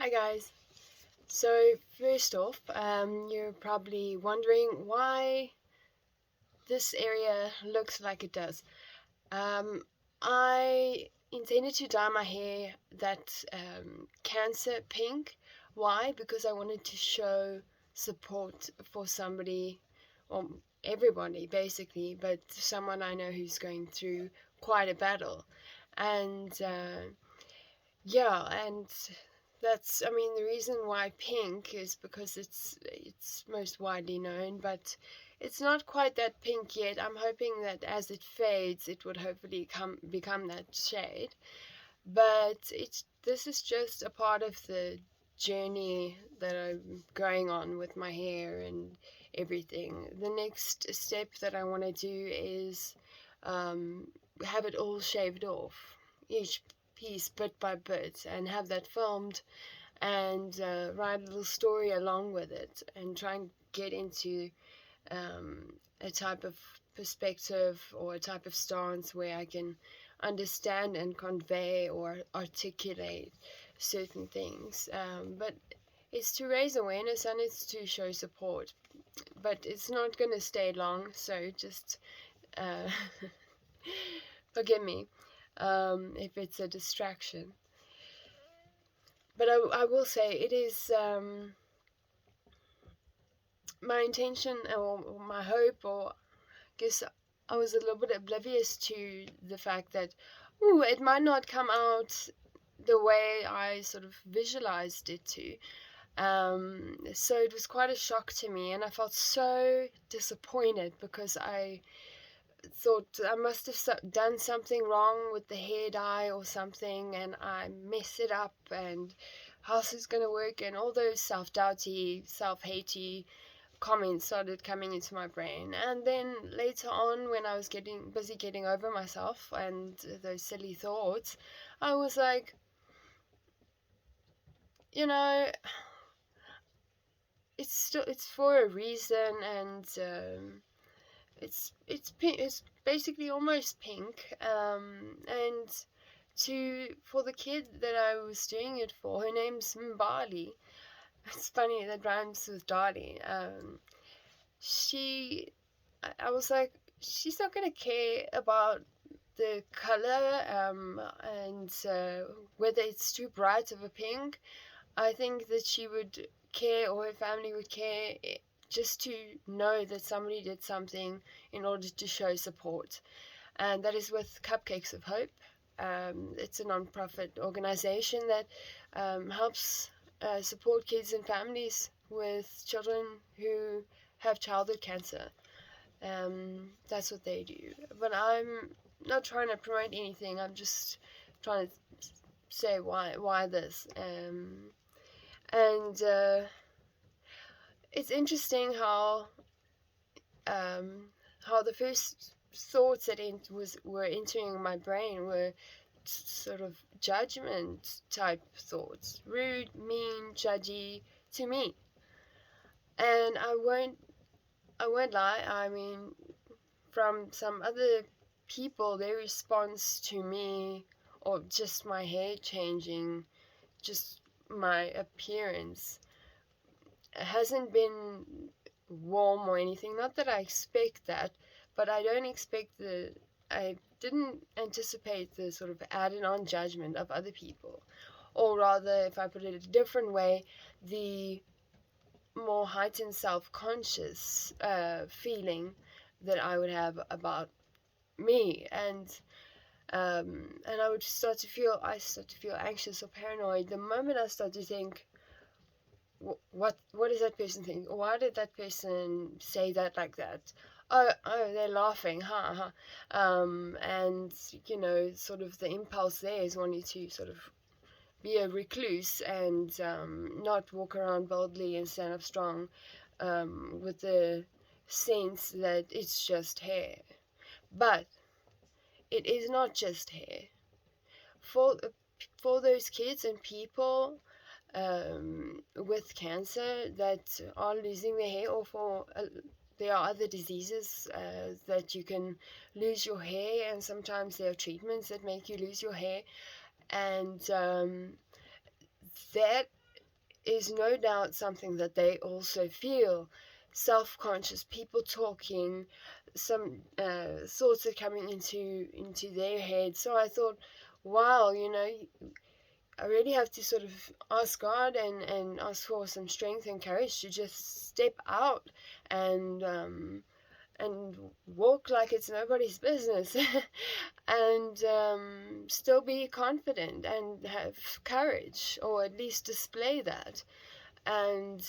Hi guys. So first off, you're probably wondering why this area looks like it does. I intended to dye my hair that cancer pink. Why? Because I wanted to show support for somebody, or everybody basically, but someone I know who's going through quite a battle. And yeah, and the reason why pink is because it's most widely known, but it's not quite that pink yet. I'm hoping that as it fades, it would hopefully become that shade. But this is just a part of the journey that I'm going on with my hair and everything. The next step that I want to do is um, have it all shaved off, each piece bit by bit, and have that filmed and write a little story along with it and try and get into a type of perspective or a type of stance where I can understand and convey or articulate certain things. But it's to raise awareness and it's to show support. But it's not going to stay long, so just uh, forgive me if it's a distraction. But I will say it is my intention or my hope, or I guess I was a little bit oblivious to the fact that it might not come out the way I sort of visualized it to. So it was quite a shock to me, and I felt so disappointed because I thought I must have done something wrong with the hair dye or something, and I messed it up, and how's this gonna work, and all those self-doubty, self-hatey comments started coming into my brain. And then later on, when I was getting busy getting over myself and those silly thoughts, I was like, you know, it's for a reason, and it's pink. It's basically almost pink. And for the kid that I was doing it for, her name's Mbali. It's funny that rhymes with Dali. She, I was like, she's not gonna care about the color, and whether it's too bright of a pink. I think that she would care, or her family would care, just to know that somebody did something in order to show support. And that is with Cupcakes of Hope. It's a non-profit organization that helps support kids and families with children who have childhood cancer. That's what they do. But I'm not trying to promote anything. I'm just trying to say why this. And it's interesting how the first thoughts that were entering my brain were sort of judgment type thoughts, rude, mean, judgy to me. And I won't lie. I mean, from some other people, their response to me, or just my hair changing, just my appearance, hasn't been warm or anything. Not that I expect that, but I didn't anticipate the sort of added on judgment of other people. Or rather, if I put it a different way, the more heightened self-conscious feeling that I would have about me. And I would start to feel anxious or paranoid the moment I start to think, what does that person think? Why did that person say that like that? Oh, they're laughing, ha ha. And sort of the impulse there is wanting to sort of be a recluse and not walk around boldly and stand up strong, with the sense that it's just hair. But it is not just hair. For those kids and people with cancer that are losing their hair, or there are other diseases that you can lose your hair, and sometimes there are treatments that make you lose your hair, and that is no doubt something that they also feel. Self-conscious, people talking, some thoughts are coming into their head. So I thought, wow, I really have to sort of ask God and ask for some strength and courage to just step out and and walk like it's nobody's business and still be confident and have courage, or at least display that. And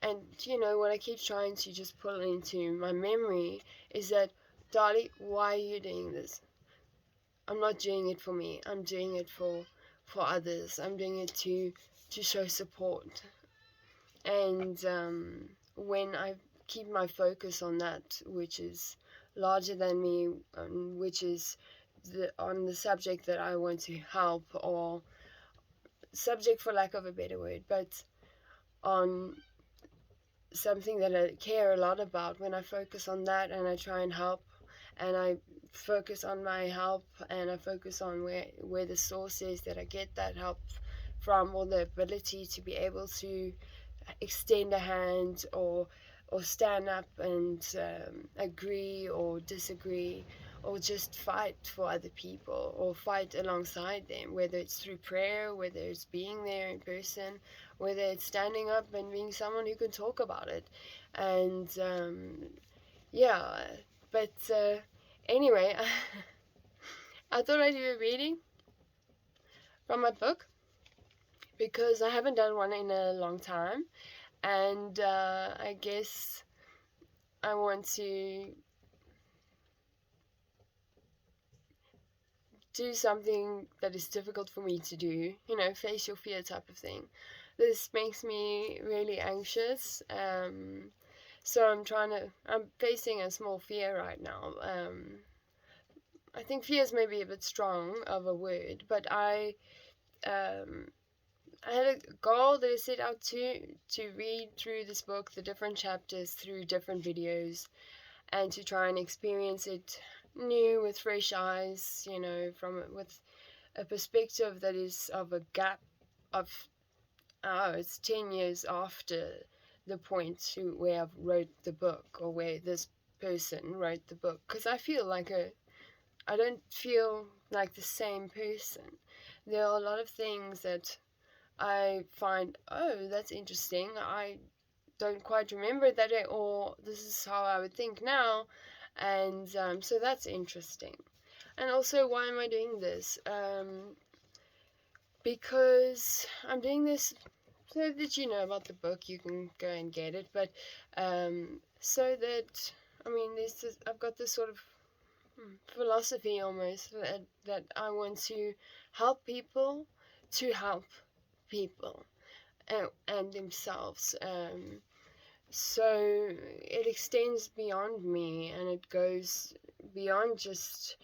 what I keep trying to just pull into my memory is that, Dolly, why are you doing this? I'm not doing it for me. I'm doing it for others. I'm doing it to show support. And when I keep my focus on that, which is larger than me, which is on the subject that I want to help, or subject for lack of a better word, but on something that I care a lot about, when I focus on that and I try and help, and I focus on my help, and I focus on where the source is that I get that help from, or the ability to be able to extend a hand, or stand up and agree or disagree, or just fight for other people, or fight alongside them, whether it's through prayer, whether it's being there in person, whether it's standing up and being someone who can talk about it. And yeah, but anyway, I thought I'd do a reading from my book, because I haven't done one in a long time, and I guess I want to do something that is difficult for me to do, face your fear type of thing. This makes me really anxious, so I'm facing a small fear right now. I think fear is maybe a bit strong of a word, but I had a goal that I set out to read through this book, the different chapters, through different videos, and to try and experience it new, with fresh eyes, with a perspective that is of a gap of, it's 10 years after the point to where I've wrote the book, or where this person wrote the book, because I don't feel like the same person. There are a lot of things that I find, oh, that's interesting. I don't quite remember that, or this is how I would think now. And so that's interesting. And also, why am I doing this? Because I'm doing this so that you know about the book, you can go and get it. But so that, I've got this sort of philosophy almost, that I want to help people to help people and themselves. So it extends beyond me, and it goes beyond just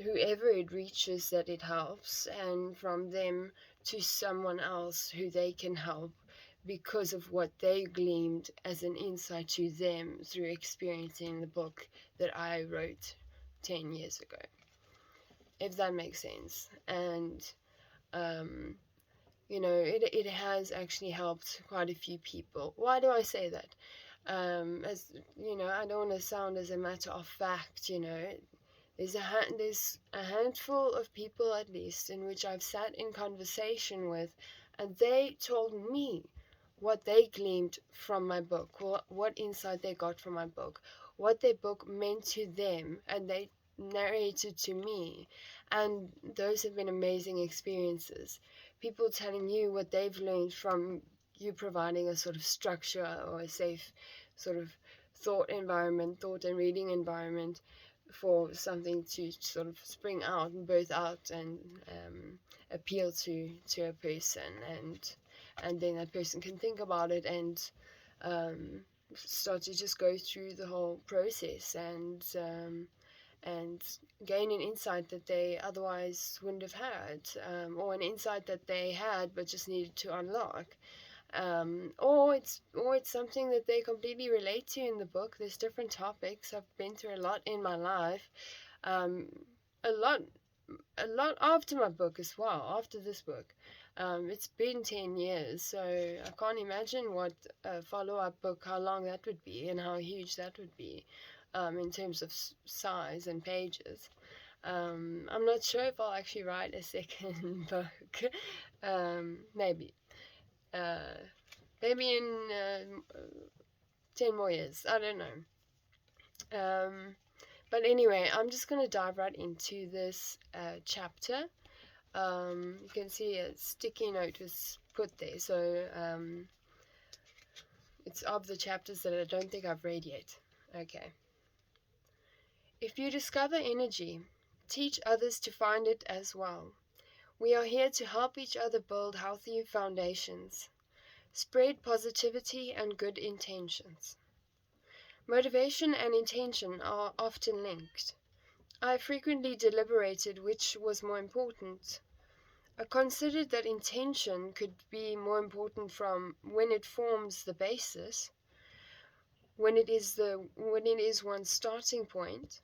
whoever it reaches that it helps, and from them to someone else who they can help because of what they gleaned as an insight to them through experiencing the book that I wrote 10 years ago, if that makes sense. And it has actually helped quite a few people. Why do I say that? As I don't want to sound as a matter of fact. There's a handful of people, at least, in which I've sat in conversation with, and they told me what they gleaned from my book, what insight they got from my book, what their book meant to them, and they narrated to me. And those have been amazing experiences. People telling you what they've learned from you, providing a sort of structure, or a safe sort of thought and reading environment for something to sort of spring out and birth out, and appeal to a person, and then that person can think about it, and start to just go through the whole process, and gain an insight that they otherwise wouldn't have had, or an insight that they had but just needed to unlock. Or it's something that they completely relate to in the book. There's different topics. I've been through a lot in my life, a lot after my book as well, after this book. It's been 10 years, so I can't imagine what a follow-up book, how long that would be and how huge that would be, in terms of size and pages. I'm not sure if I'll actually write a second book. Maybe. Uh, maybe in 10 more years. I don't know. But anyway, I'm just going to dive right into this chapter. You can see a sticky note was put there. So it's of the chapters that I don't think I've read yet. Okay. If you discover energy, teach others to find it as well. We are here to help each other build healthy foundations. Spread positivity and good intentions. Motivation and intention are often linked. I frequently deliberated which was more important. I considered that intention could be more important from when it forms the basis, when it is one's starting point.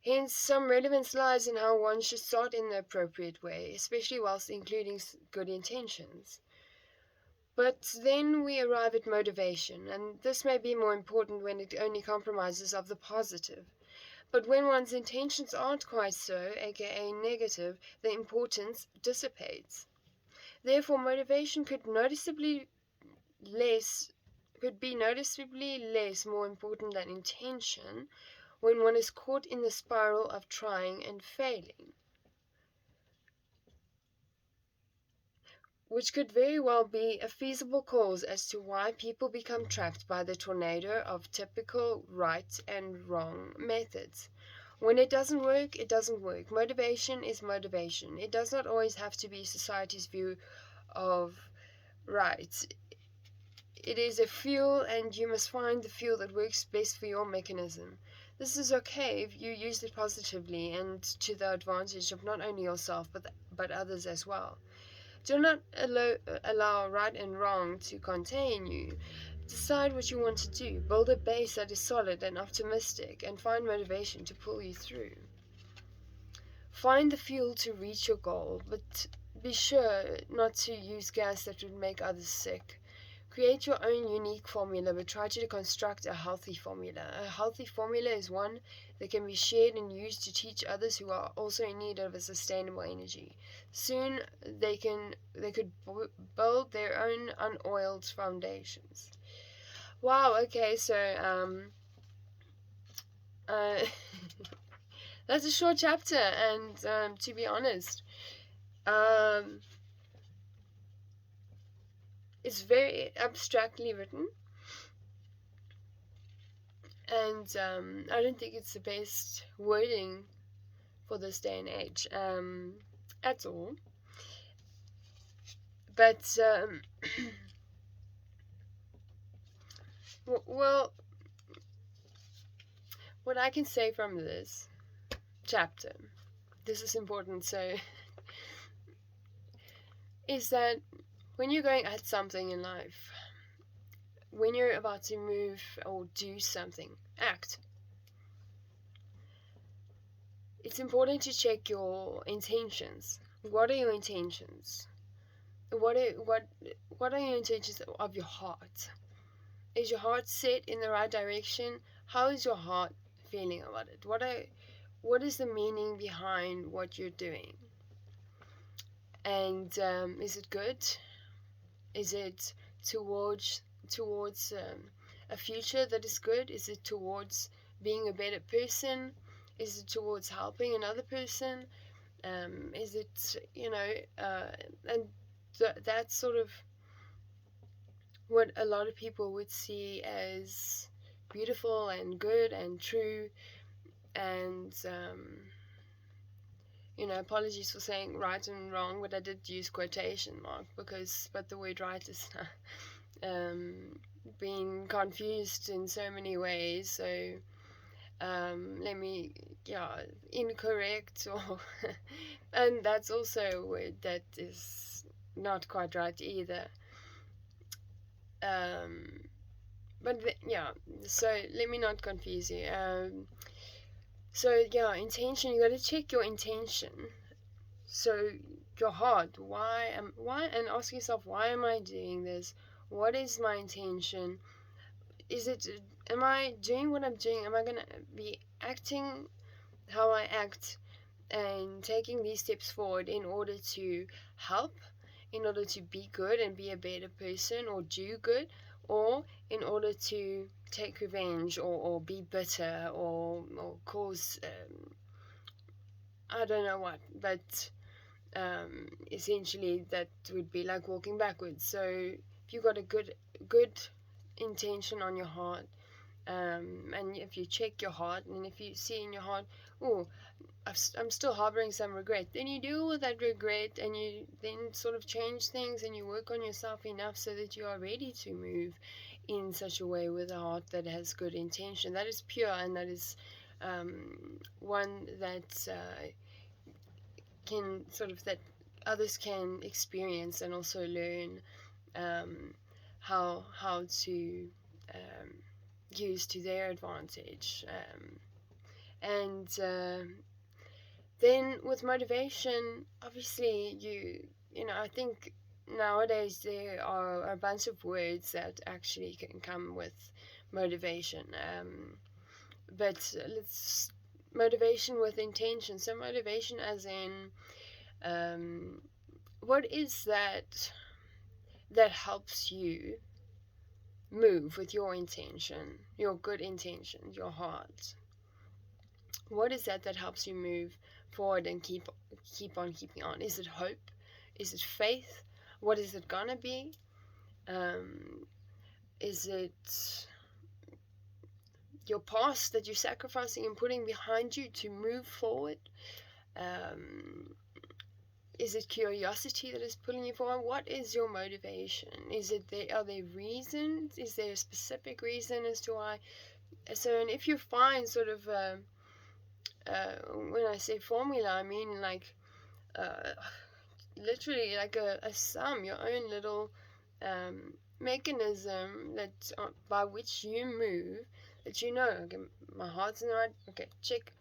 Hence, some relevance lies in how one should start in the appropriate way, especially whilst including good intentions. But then we arrive at motivation, and this may be more important when it only compromises of the positive. But when one's intentions aren't quite so, aka negative, the importance dissipates. Therefore, motivation could be noticeably less more important than intention when one is caught in the spiral of trying and failing, which could very well be a feasible cause as to why people become trapped by the tornado of typical right and wrong methods. When it doesn't work, it doesn't work. Motivation is motivation. It does not always have to be society's view of right. It is a fuel, and you must find the fuel that works best for your mechanism. This is okay if you use it positively and to the advantage of not only yourself but others as well. Do not allow right and wrong to contain you. Decide what you want to do. Build a base that is solid and optimistic, and find motivation to pull you through. Find the fuel to reach your goal, but be sure not to use gas that would make others sick. Create your own unique formula, but try to construct a healthy formula. A healthy formula is one that can be shared and used to teach others who are also in need of a sustainable energy. Soon they could build their own unoiled foundations. Wow. Okay. So that's a short chapter, and to be honest, it's very abstractly written, and I don't think it's the best wording for this day and age at all. But well, what I can say from this chapter, this is important, so is that when you're going at something in life, when you're about to move or do something, act. It's important to check your intentions. What are your intentions? What are your intentions of your heart? Is your heart set in the right direction? How is your heart feeling about it? What is the meaning behind what you're doing? And is it good? Is it towards a future that is good? Is it towards being a better person? Is it towards helping another person? Is it, and that's sort of what a lot of people would see as beautiful and good and true. And apologies for saying right and wrong, but I did use quotation mark but the word right is being confused in so many ways. So incorrect, or and that's also a word that is not quite right either. So let me not confuse you. Intention, you got to check your intention. So your heart. Why, and ask yourself, why am I doing this? What is my intention? Am I doing what I'm doing? Am I gonna be acting how I act and taking these steps forward in order to help, in order to be good and be a better person or do good, or in order to take revenge, or be bitter, or cause I don't know what, but essentially that would be like walking backwards. So if you got a good intention on your heart, and if you check your heart, and if you see in your heart, oh, I'm still harboring some regret, then you deal with that regret, and you then sort of change things, and you work on yourself enough so that you are ready to move in such a way with a heart that has good intention, that is pure, and that is one that can sort of, that others can experience and also learn how to use to their advantage. And then with motivation, obviously I think nowadays there are a bunch of words that actually can come with motivation. But let's motivation with intention. So motivation as in what is that helps you move with your intention, your good intention, your heart? What is that helps you move forward and keep on keeping on? Is it hope? Is it faith? What is it gonna be? Is it your past that you're sacrificing and putting behind you to move forward? Is it curiosity that is pulling you forward? What is your motivation? Are there reasons? Is there a specific reason as to why? So, and if you find sort of when I say formula, I mean like literally like a sum, your own little mechanism that by which you move, that okay, my heart's in the right, okay, check,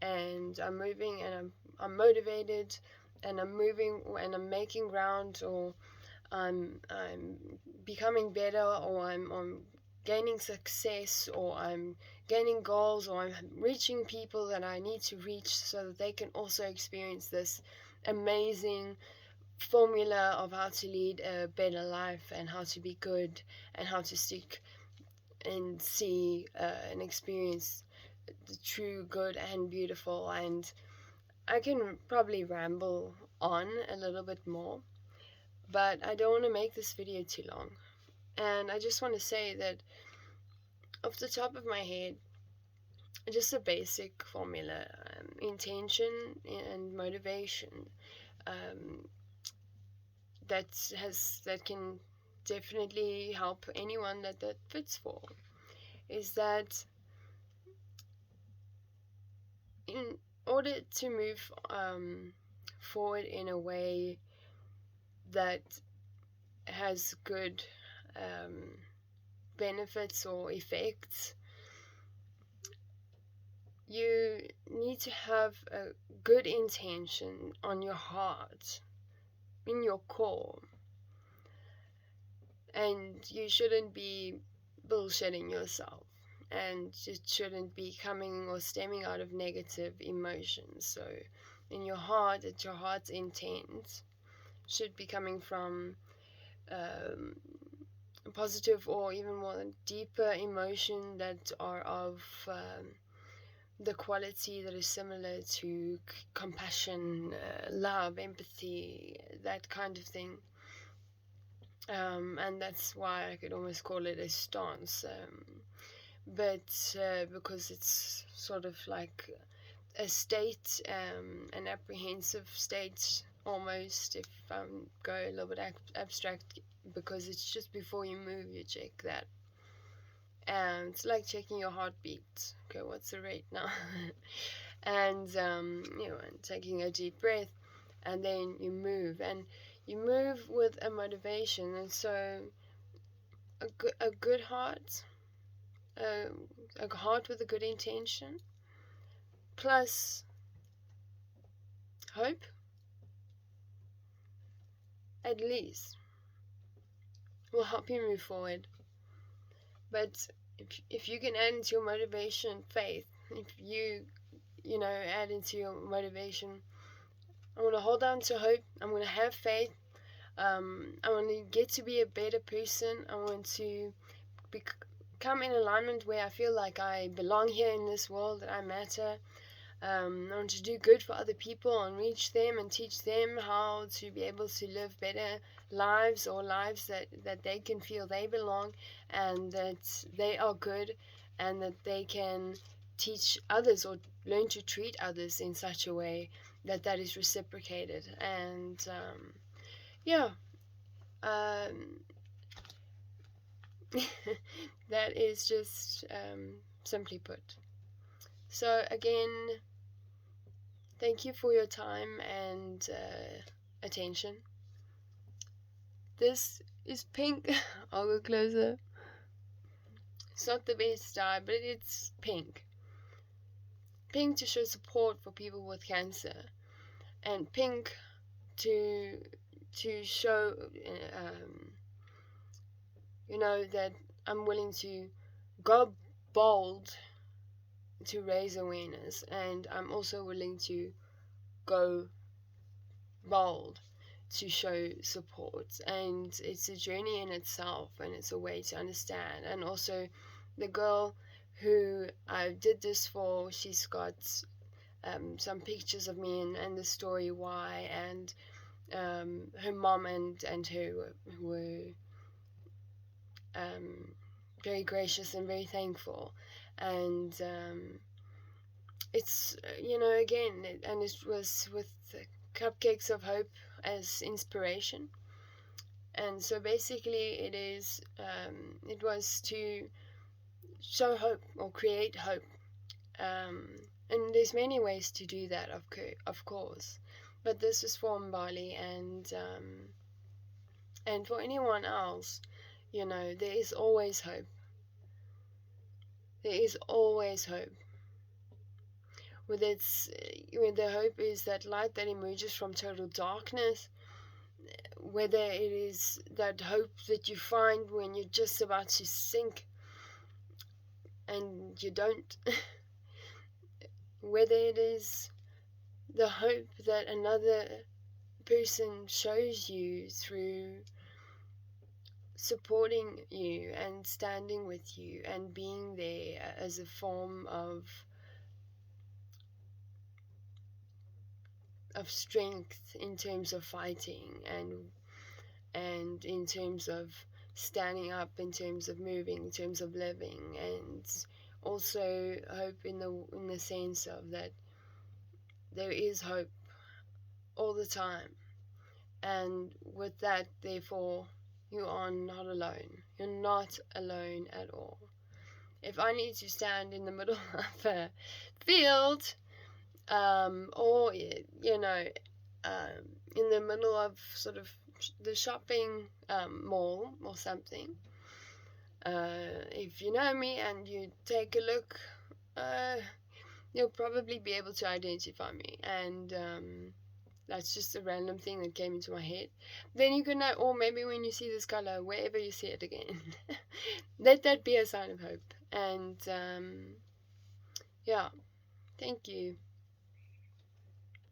and I'm moving, and I'm motivated, and I'm moving, and I'm making ground, or I'm becoming better, or I'm gaining success, or I'm gaining goals, or I'm reaching people that I need to reach so that they can also experience this amazing formula of how to lead a better life, and how to be good, and how to seek and see and experience the true good and beautiful. And I can probably ramble on a little bit more, but I don't want to make this video too long. And I just want to say that off the top of my head, just a basic formula: intention and motivation, that can definitely help anyone that fits for, is that in order to move forward in a way that has good benefits or effects, you need to have a good intention on your heart, in your core, and you shouldn't be bullshitting yourself, and it shouldn't be coming or stemming out of negative emotions. So in your heart, that your heart's intent should be coming from positive or even more deeper emotion that are of the quality that is similar to compassion, love, empathy, that kind of thing. And that's why I could almost call it a stance. But because it's sort of like a state, an apprehensive state almost, if I go a little bit abstract, because it's just before you move, you check that. And it's like checking your heartbeat. Okay, what's the rate now? And and taking a deep breath, and then you move, and you move with a motivation. And so a good heart, a heart with a good intention, plus hope, at least will help you move forward. But if you can add into your motivation faith, if you know, add into your motivation, I want to hold on to hope. I'm going to have faith. I want to get to be a better person. I want to come in alignment where I feel like I belong here in this world, that I matter. I want to do good for other people and reach them and teach them how to be able to live better lives, or lives that they can feel they belong and that they are good, and that they can teach others or learn to treat others in such a way that is reciprocated. And yeah, um, that is just simply put. So again, thank you for your time and attention. This is pink. I'll go closer. It's not the best dye, but it's pink. Pink to show support for people with cancer, and pink to show, you know, that I'm willing to go bold to raise awareness, and I'm also willing to go bold to show support. And it's a journey in itself, and it's a way to understand. And also, the girl who I did this for, she's got some pictures of me and the story why, and her mom and her were very gracious and very thankful. And it's, you know, again, and it was with Cupcakes of Hope as inspiration. And so basically it was to show hope or create hope. And there's many ways to do that, of course. But this is for Mbali, and for anyone else, you know, there is always hope. There is always hope. Whether the hope is that light that emerges from total darkness, whether it is that hope that you find when you're just about to sink and you don't, whether it is the hope that another person shows you through supporting you and standing with you and being there as a form of strength in terms of fighting, and in terms of standing up, in terms of moving, in terms of living. And also hope in the sense of that there is hope all the time, and with that, therefore, you are not alone. You're not alone at all. If I need to stand in the middle of a field, or you know, in the middle of sort of the shopping mall or something, if you know me and you take a look, you'll probably be able to identify me. And that's just a random thing that came into my head. Then you can know, or maybe when you see this color, wherever you see it again, let that be a sign of hope. And yeah, thank you.